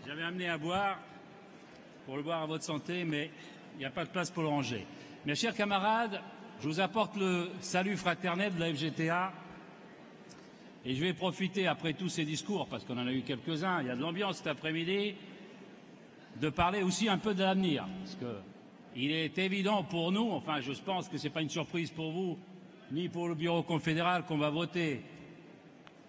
J'avais amené à boire pour le boire à votre santé, mais il n'y a pas de place pour le ranger. Mes chers camarades, je vous apporte le salut fraternel de la FGTA et je vais profiter, après tous ces discours, parce qu'on en a eu quelques-uns, il y a de l'ambiance cet après-midi, de parler aussi un peu de l'avenir. Parce qu'il est évident pour nous, enfin je pense que ce n'est pas une surprise pour vous, ni pour le bureau confédéral, qu'on va voter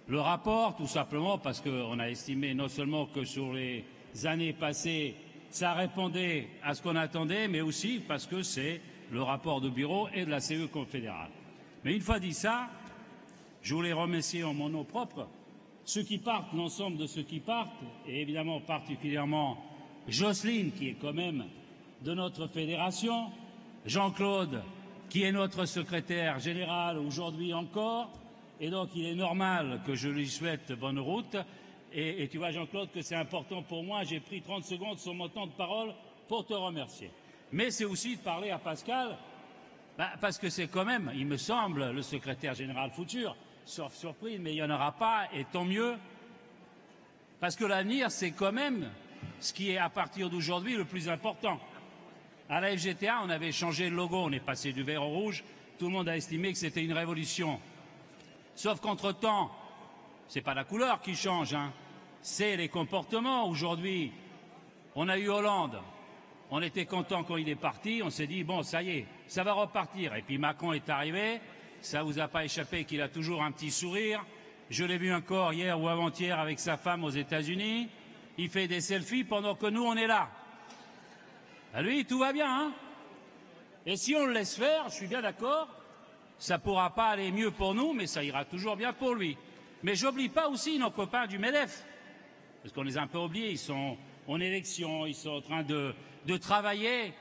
le rapport, tout simplement parce qu'on a estimé non seulement que sur les années passées, ça répondait à ce qu'on attendait, mais aussi parce que c'est le rapport du bureau et de la CE confédérale. Mais une fois dit ça, je voulais remercier en mon nom propre ceux qui partent, l'ensemble de ceux qui partent, et évidemment particulièrement Jocelyne, qui est quand même de notre fédération, Jean-Claude, qui est notre secrétaire général aujourd'hui encore, et donc il est normal que je lui souhaite bonne route. Et tu vois, Jean-Claude, que c'est important pour moi, j'ai pris 30 secondes sur mon temps de parole pour te remercier. Mais c'est aussi de parler à Pascal, parce que c'est quand même, il me semble, le secrétaire général futur, sauf surprise, mais il n'y en aura pas, et tant mieux, parce que l'avenir, c'est quand même ce qui est à partir d'aujourd'hui le plus important. À la FGTA, on avait changé le logo, on est passé du vert au rouge, tout le monde a estimé que c'était une révolution. Sauf qu'entre-temps, c'est pas la couleur qui change, hein, c'est les comportements. Aujourd'hui, on a eu Hollande, on était content quand il est parti, on s'est dit, bon, ça y est, ça va repartir. Et puis Macron est arrivé, ça vous a pas échappé qu'il a toujours un petit sourire. Je l'ai vu encore hier ou avant-hier avec sa femme aux États-Unis. Il fait des selfies pendant que nous, on est là. À lui, tout va bien, hein. Et si on le laisse faire, je suis bien d'accord, ça pourra pas aller mieux pour nous, mais ça ira toujours bien pour lui. Mais j'oublie pas aussi nos copains du MEDEF, parce qu'on les a un peu oubliés, ils sont en élection, ils sont en train de travailler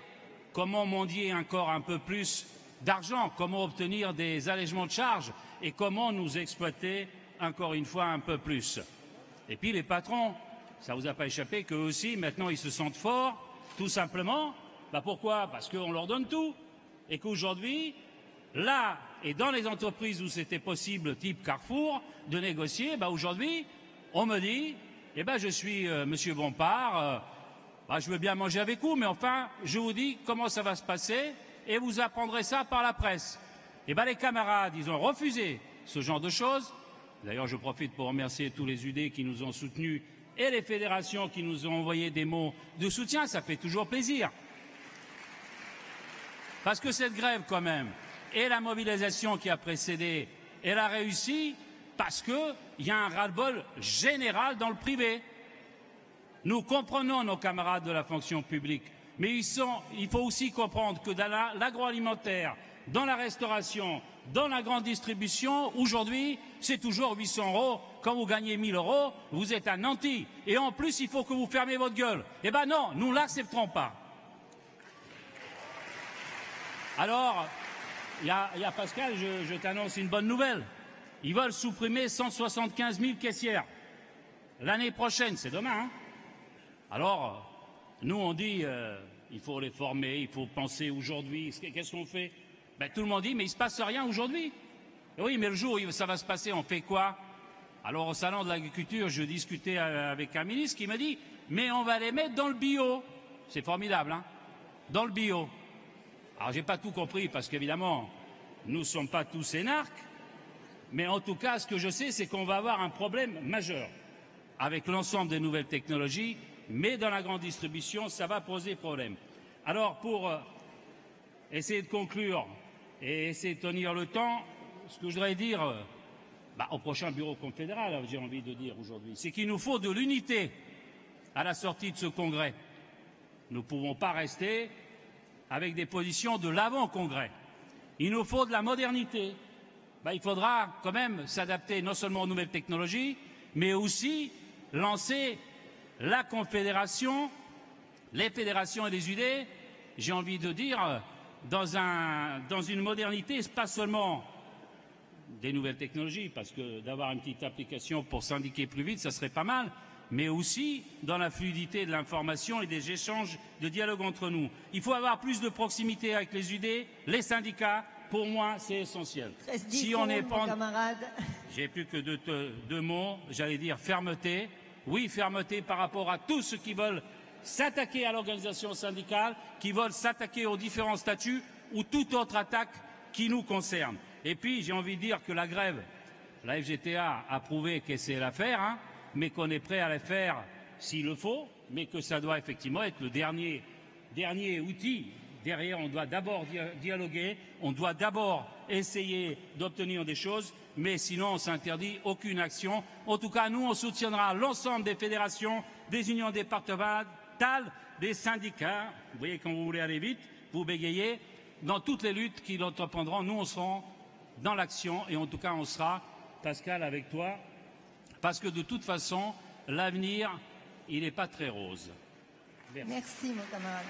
comment mendier encore un peu plus d'argent, comment obtenir des allègements de charges et comment nous exploiter encore une fois un peu plus. Et puis les patrons, ça vous a pas échappé qu'eux aussi, maintenant, ils se sentent forts, tout simplement. Pourquoi? Parce qu'on leur donne tout. Et qu'aujourd'hui, là, et dans les entreprises où c'était possible, type Carrefour, de négocier, aujourd'hui, on me dit, je suis Monsieur Bompard, je veux bien manger avec vous, mais enfin, je vous dis comment ça va se passer, et vous apprendrez ça par la presse. Les camarades, ils ont refusé ce genre de choses. D'ailleurs, je profite pour remercier tous les UD qui nous ont soutenus et les fédérations qui nous ont envoyé des mots de soutien, ça fait toujours plaisir. Parce que cette grève, quand même, et la mobilisation qui a précédé, elle a réussi parce qu'il y a un ras-le-bol général dans le privé. Nous comprenons nos camarades de la fonction publique, mais il faut aussi comprendre que dans l'agroalimentaire, dans la restauration, dans la grande distribution, aujourd'hui, c'est toujours 800 €. Quand vous gagnez 1000 €, vous êtes un nanti. Et en plus, il faut que vous fermiez votre gueule. Non, nous l'accepterons pas. Alors, il y a Pascal, je t'annonce une bonne nouvelle. Ils veulent supprimer 175 000 caissières. L'année prochaine, c'est demain, hein. Alors, nous, on dit, il faut les former, il faut penser aujourd'hui. Qu'est-ce qu'on fait? Tout le monde dit, mais il ne se passe rien aujourd'hui. Oui, mais le jour où ça va se passer, on fait quoi? Alors, au salon de l'agriculture, je discutais avec un ministre qui m'a dit, mais on va les mettre dans le bio. C'est formidable, hein? Dans le bio. Alors, j'ai pas tout compris, parce qu'évidemment, nous ne sommes pas tous énarques. Mais en tout cas, ce que je sais, c'est qu'on va avoir un problème majeur avec l'ensemble des nouvelles technologies, mais dans la grande distribution, ça va poser problème. Alors, pour essayer de conclure et essayer de tenir le temps, ce que je voudrais dire au prochain bureau confédéral, j'ai envie de dire aujourd'hui, c'est qu'il nous faut de l'unité à la sortie de ce congrès. Nous ne pouvons pas rester avec des positions de l'avant-congrès. Il nous faut de la modernité. Il faudra quand même s'adapter non seulement aux nouvelles technologies, mais aussi lancer la confédération, les fédérations et les UD, j'ai envie de dire, dans une modernité, pas seulement des nouvelles technologies, parce que d'avoir une petite application pour syndiquer plus vite, ça serait pas mal, mais aussi dans la fluidité de l'information et des échanges de dialogue entre nous. Il faut avoir plus de proximité avec les UD, les syndicats. Pour moi, c'est essentiel. Si on n'est pas, j'ai plus que deux mots, j'allais dire fermeté, Oui, fermeté par rapport à tous ceux qui veulent s'attaquer à l'organisation syndicale, qui veulent s'attaquer aux différents statuts ou toute autre attaque qui nous concerne. Et puis, j'ai envie de dire que la grève, la FGTA a prouvé qu'elle sait la faire, hein, mais qu'on est prêt à la faire s'il le faut, mais que ça doit effectivement être le dernier outil. Derrière, on doit d'abord dialoguer, on doit d'abord essayer d'obtenir des choses, mais sinon on s'interdit aucune action. En tout cas, nous, on soutiendra l'ensemble des fédérations, des unions départementales, des syndicats. Vous voyez, quand vous voulez aller vite, vous bégayez. Dans toutes les luttes qu'ils entreprendront, nous, on sera dans l'action et en tout cas, on sera, Pascal, avec toi, parce que de toute façon, l'avenir, il n'est pas très rose. Merci mon camarade.